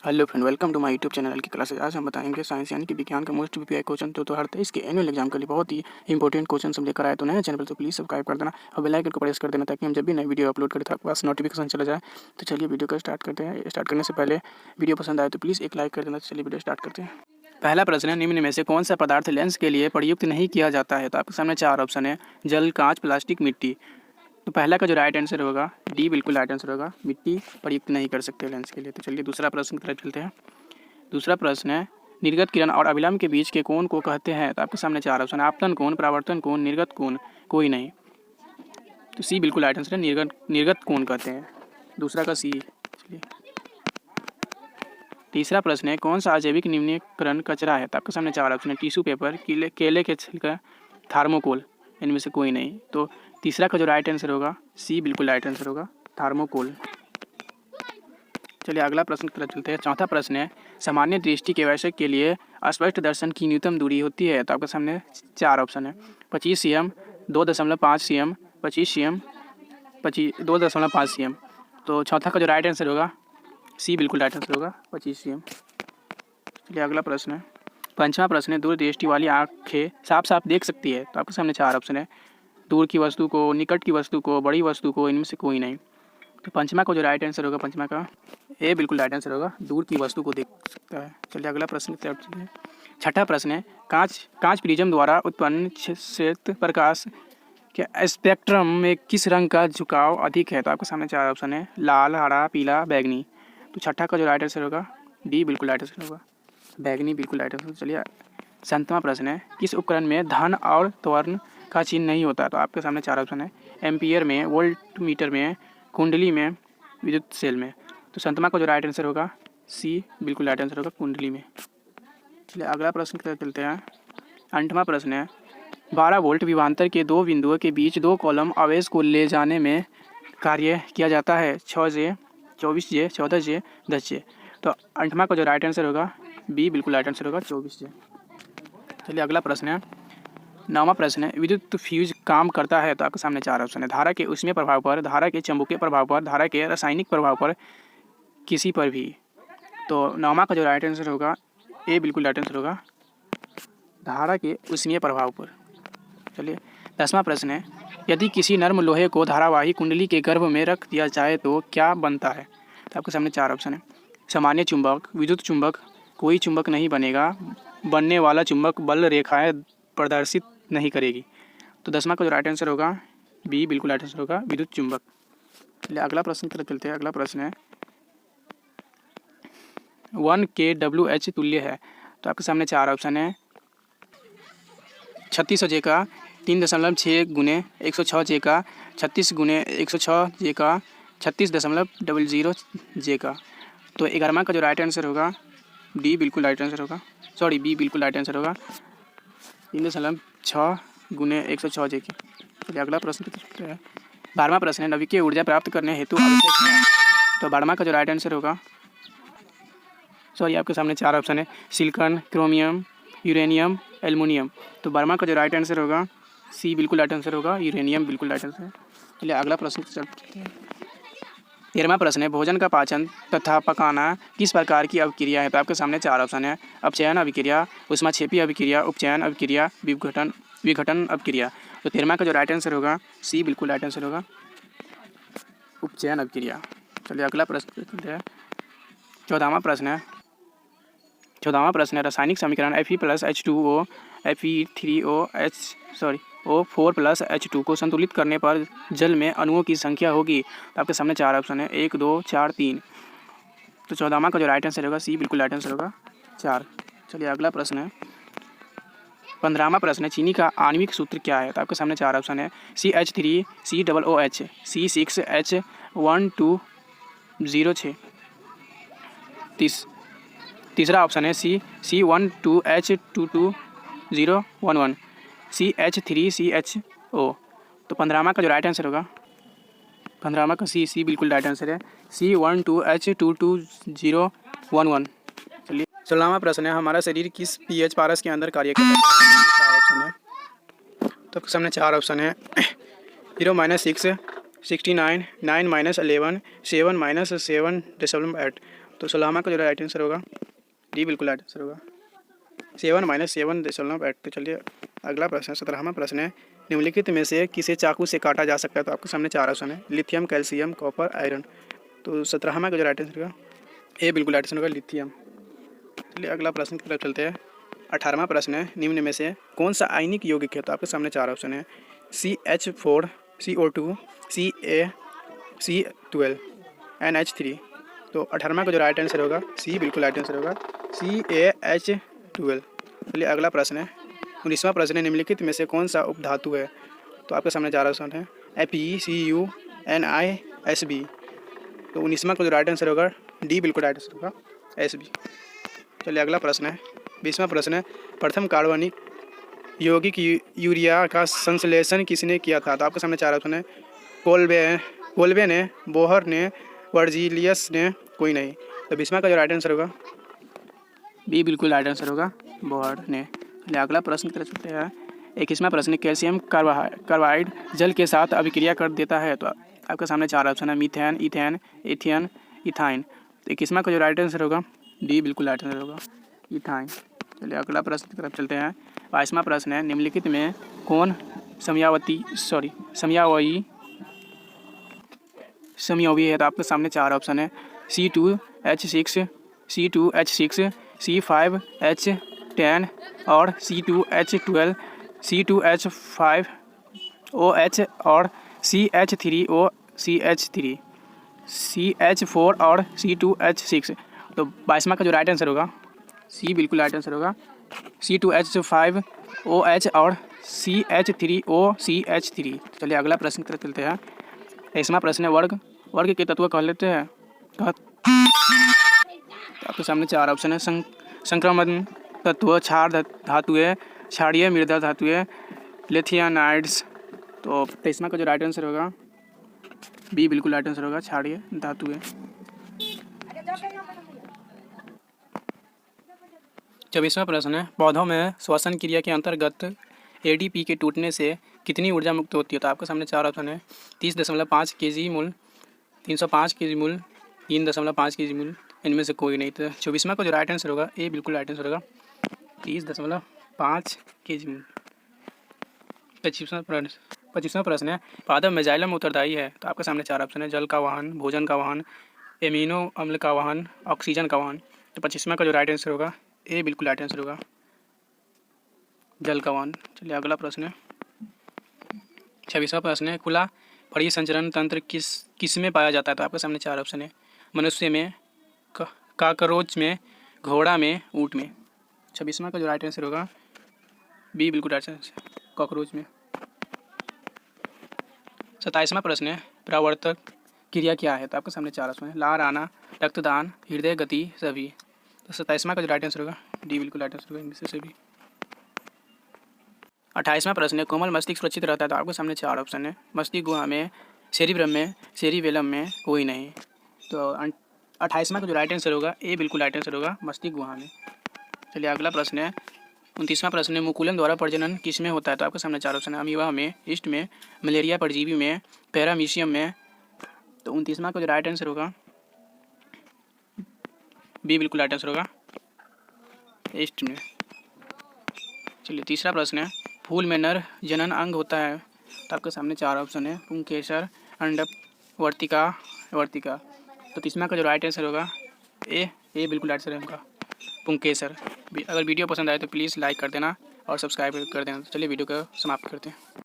Hello friend, welcome to my YouTube channel की classes. आज हम बताएंगे साइंस यानी कि विज्ञान का मोस्ट पीपीआई क्वेश्चन तो हर 23 के एनुअल एग्जाम के लिए बहुत ही इंपॉर्टेंट क्वेश्चन हम लेकर आए। तो नए चैनल तो प्लीज़ सब्सक्राइब कर देना और बेल आइकन को प्रेस कर देना ताकि हम जब भी नई वीडियो अपलोड करें तो आपके पास नोटिफिकेशन चला जाए। तो चलिए वीडियो को स्टार्ट करते हैं। स्टार्ट करने से पहले वीडियो पसंद आए तो प्लीज़ एक लाइक कर देना। तो चलिए वीडियो स्टार्ट करते हैं। पहला प्रश्न है, निम्न में से कौन सा पदार्थ लेंस के लिए प्रयुक्त नहीं किया जाता है? तो आपके सामने 4 ऑप्शन है, जल, कांच, प्लास्टिक, मिट्टी। तो पहला का जो राइट आंसर होगा डी बिल्कुल राइट आंसर होगा, मिट्टी प्रयुक्त नहीं कर सकते लेंस के लिए। तो चलिए दूसरा प्रश्न की तरफ चलते हैं। दूसरा प्रश्न है, निर्गत किरण और अभिलंब के बीच के कोण को कहते हैं? तो आपके सामने 4 ऑप्शन है, आपतन कोण, परावर्तन कोण, निर्गत कोण, कोई नहीं। तो सी बिल्कुल राइट आंसर है, निर्गत कोण कहते हैं, दूसरा का सी। चलिए तीसरा प्रश्न है, कौन सा अजैविक निम्नीकरण कचरा है? तो आपके सामने 4 ऑप्शन है, टिश्यू पेपर, केले के छिलका, थर्मोकोल, इनमें से कोई नहीं। तो तीसरा का जो राइट आंसर होगा सी बिल्कुल राइट आंसर होगा, थर्मोकोल। चलिए अगला प्रश्न की तरफ चलते हैं। चौथा प्रश्न है, सामान्य दृष्टि के वयस्क के लिए अस्पष्ट दर्शन की न्यूनतम दूरी होती है? तो आपके सामने 4 ऑप्शन है, 25 cm, 2.5 cm, 25 cm, 2.5 cm। तो चौथा का जो राइट आंसर होगा सी बिल्कुल राइट आंसर होगा, 25 cm। चलिए अगला प्रश्न है। पंचवा प्रश्न है, दूरदृष्टि वाली आँखें साफ साफ देख सकती है? तो आपके सामने 4 ऑप्शन है, दूर की वस्तु को, निकट की वस्तु को, बड़ी वस्तु को, इनमें से कोई नहीं। तो पंचमा को जो राइट आंसर होगा, पंचमा का ए बिल्कुल राइट आंसर होगा, दूर की वस्तु को देख सकता है। चलिए अगला प्रश्न की तरफ चलिए। छठा प्रश्न है, कांच प्रिज्म द्वारा उत्पन्न श्वेत प्रकाश के स्पेक्ट्रम में किस रंग का झुकाव अधिक है? तो आपके सामने 4 ऑप्शन है, लाल, हरा, पीला, बैगनी। तो छठा का जो राइट आंसर होगा डी बिल्कुल राइट आंसर होगा, बैगनी बिल्कुल राइट आंसर। चलिए 7वां प्रश्न है, किस उपकरण में धन और त्वरण का चिन्ह नहीं होता? तो आपके सामने 4 ऑप्शन है, एम्पियर में, वोल्ट मीटर में, कुंडली में, विद्युत सेल में। तो 7वां का जो राइट आंसर होगा सी बिल्कुल राइट आंसर होगा, कुंडली में। चलिए अगला प्रश्न की तरफ चलते हैं। 8वां प्रश्न है, 12 वोल्ट विभवांतर के दो बिंदुओं के बीच 2 कॉलम आवेश को ले जाने में कार्य किया जाता है? 6J, 24J, 14J, 10J। तो 8वां का जो राइट आंसर होगा बी बिल्कुल राइट आंसर होगा, 24J। चलिए अगला प्रश्न है। 9वां प्रश्न है, विद्युत फ्यूज काम करता है? तो आपके सामने 4 ऑप्शन है, धारा के ऊष्मीय प्रभाव पर, धारा के चुंबकीय प्रभाव पर, धारा के रासायनिक प्रभाव पर, किसी पर भी। तो 9वां का जो राइट आंसर होगा ए बिल्कुल राइट आंसर होगा, धारा के ऊष्मीय प्रभाव पर। चलिए 10वां प्रश्न है, यदि किसी नर्म लोहे को धारावाही कुंडली के गर्भ में रख दिया जाए तो क्या बनता है? तो आपके सामने 4 ऑप्शन है, सामान्य चुंबक, विद्युत चुंबक, कोई चुंबक नहीं बनेगा, बनने वाला चुंबक बल रेखाएं प्रदर्शित नहीं करेगी। तो 10वां का जो राइट आंसर होगा बी बिल्कुल राइट आंसर होगा, विद्युत चुंबक। चलिए अगला प्रश्न की तरफ चलते हैं। अगला प्रश्न है, 1 kWh तुल्य है? तो आपके सामने 4 ऑप्शन है, 3600J का, 3.6 गुने 106J का, 36 गुने 106J का, 36.00J का। तो 11वां का जो राइट आंसर होगा डी बिल्कुल राइट आंसर होगा, सॉरी बी बिल्कुल राइट आंसर होगा, 3.6 गुने 106J की। चलिए अगला प्रश्न है। 12वां प्रश्न है, नाभिकीय ऊर्जा प्राप्त करने हेतु आवश्यक है? तो 12वां का जो राइट आंसर होगा, सॉरी आपके सामने 4 ऑप्शन है, सिलिकॉन, क्रोमियम, यूरेनियम, एल्युमिनियम। तो 12वां का जो राइट आंसर होगा सी बिल्कुल राइट आंसर होगा, यूरेनियम बिल्कुल राइट आंसर है। चलिए अगला प्रश्न चलते हैं। 13वां प्रश्न है, भोजन का पाचन तथा पकाना किस प्रकार की अभिक्रिया है? तो आपके सामने 4 ऑप्शन है, अपचयन अभिक्रिया, ऊष्माक्षेपी अभिक्रिया, उपचयन अभिक्रिया, विघटन अभिक्रिया। तो 13वां का जो राइट आंसर होगा सी बिल्कुल राइट आंसर होगा, उपचयन अभिक्रिया। चलिए अगला प्रश्न है। 14वां प्रश्न है। 14वां प्रश्न है, रासायनिक समीकरण Fe+H2O O4+H2 को संतुलित करने पर जल में अणुओं की संख्या होगी? तो आपके सामने 4 ऑप्शन है, 1, 2, 4, 3। तो 14वां का जो राइट आंसर होगा सी बिल्कुल राइट आंसर होगा, 4। चलिए अगला प्रश्न है। 15वां प्रश्न है, चीनी का आणविक सूत्र क्या है? तो आपके सामने 4 ऑप्शन है, CH3COOH, C6H1206। तीसरा ऑप्शन है C12H22O11, CH3CHO। तो 15वां का जो राइट आंसर होगा, 15वां का सी बिल्कुल राइट आंसर है, C12H22O11। चलिए 16वां प्रश्न है, हमारा शरीर किस pH पारस के अंदर कार्य करता है? 4 ऑप्शन है, तो सामने 4 ऑप्शन है, 0-6, 69, 9-11, 7-7.8। तो 16वां का जो राइट आंसर होगा डी बिल्कुल राइट आंसर होगा। 7 - 7 तो चलिए अगला प्रश्न 17वां प्रश्न है, निम्नलिखित में से किसे चाकू से काटा जा सकता है? तो आपके सामने 4 ऑप्शन है, लिथियम, कैल्शियम, कॉपर, आयरन। तो 17वां का जो राइट आंसर होगा ए बिल्कुल राइट आंसर होगा, लिथियम। चलिए अगला प्रश्न की तरफ चलते हैं। 18वां प्रश्न है, निम्न में से कौन सा आयनिक यौगिक है? तो आपके सामने 4 ऑप्शन है, CH4, CO2, CA12, NH3। तो 18वां का जो राइट आंसर होगा सी बिल्कुल राइट आंसर होगा, CaH12। चलिए अगला प्रश्न है 19वां प्रश्न है, निम्नलिखित में से कौन सा उपधातु है? तो आपके सामने 4 ऑप्शन है, Fe, Cu, Ni, Sb। तो 19वां का जो राइट आंसर होगा डी बिल्कुल राइट आंसर होगा, Sb। चलिए अगला प्रश्न है 20वां प्रश्न है, प्रथम कार्बनिक यौगिक यूरिया का संश्लेषण किसने किया था? तो आपके सामने 4 ऑप्शन है, कोल्बे ने, बोहर ने, वर्जिलियस ने, कोई नहीं। तो 20वां का जो राइट आंसर होगा बी बिल्कुल राइट आंसर होगा, बोहर ने। चलिए अगला प्रश्न की तरफ चलते हैं। 21वां प्रश्न है, कैल्शियम कार्बाइड जल के साथ अभिक्रिया कर देता है? तो आपके सामने 4 ऑप्शन है, मीथेन, इथेन, एथियन, इथाइन। तो 21वां का जो राइट आंसर होगा डी बिल्कुल राइट आंसर होगा, इथाइन। चलिए अगला प्रश्न की तरफ चलते हैं। 22वां प्रश्न है, निम्नलिखित में कौन समयावी है? तो आपके सामने 4 ऑप्शन है, C2H6, C2H6, C5H10 और C2H12, C2H5OH और CH3OCH3, CH4 और C2H6। तो 22वां का जो राइट आंसर होगा सी बिल्कुल राइट आंसर होगा, C2H5OH और CH3OCH3। चलिए अगला प्रश्न की तरफ चलते हैं। 23वां प्रश्न है, वर्ग के तत्व कह लेते हैं। आपके सामने 4 ऑप्शन है, संक्रमण तत्व, क्षार धातुएं, क्षारीय मृदा धातुएं, लिथियनाइड्स। तो 23वां का जो राइट आंसर होगा बी बिल्कुल राइट आंसर होगा, क्षारीय धातुएं। 24वां प्रश्न है, पौधों में श्वसन क्रिया के अंतर्गत ADP के टूटने से कितनी ऊर्जा मुक्त होती है? तो आपके सामने 4 ऑप्शन है, 30.5 kg मूल, 305 kg मूल, 3.5 kg मूल, इनमें से कोई नहीं। तो 24वां का जो राइट आंसर होगा ए बिल्कुल राइट आंसर होगा, 30.5 kg मूल। 25वां प्रश्न है, पादप में जाइलम उत्तरदायी है? तो आपके सामने 4 ऑप्शन है, जल का वाहन, भोजन का वाहन, एमिनो अम्ल का वाहन, ऑक्सीजन का वाहन। तो 25वां का जो राइट आंसर होगा ए बिल्कुल राइट आंसर होगा, जल का वाहन। चलिए अगला प्रश्न है 26वां प्रश्न है, खुला फड़ी संचरण तंत्र किस में पाया जाता है? तो आपके सामने 4 ऑप्शन है, मनुष्य में, काकरोच में, घोड़ा में, ऊँट में। 26वां का जो राइट आंसर होगा बी बिल्कुल राइट आंसर, कॉकरोच में। 27वां प्रश्न है, परावर्तक क्रिया क्या है? तो आपके सामने 4 ऑप्शन है, लार आना, रक्तदान, हृदय गति, सभी। तो 27वां का जो राइट आंसर होगा डी बिल्कुल राइट आंसर होगा, इनमें से सभी। 28वां प्रश्न है, कोमल मस्तिष्क सुरक्षित रहता है? तो आपके सामने 4 ऑप्शन है, मस्तिष्क गुहा में, सेरिब्रम में, सेरिबेलम में, कोई नहीं। तो 28वां का जो राइट आंसर होगा ए बिल्कुल राइट आंसर होगा, मस्तिष्क गुहा में। चलिए अगला प्रश्न है 29वां प्रश्न है, मुकुलन द्वारा प्रजनन किस में होता है? तो आपके सामने 4 ऑप्शन है, अमीबा में, ईस्ट में, मलेरिया परजीवी में, पैरामीशियम में। तो 29वां का जो राइट आंसर होगा बी बिल्कुल राइट आंसर होगा, ईस्ट में। चलिए तीसरा प्रश्न है, फूल में नर जनन अंग होता है? तो आपके सामने 4 ऑप्शन है, पुंकेसर, अंडप, वर्तिका। तो 30वां का जो राइट आंसर होगा ए बिल्कुल राइट आंसर है उनका, पुंकेसर। अगर वीडियो पसंद आए तो प्लीज़ लाइक कर देना और सब्सक्राइब कर देना। चलिए वीडियो को समाप्त करते हैं।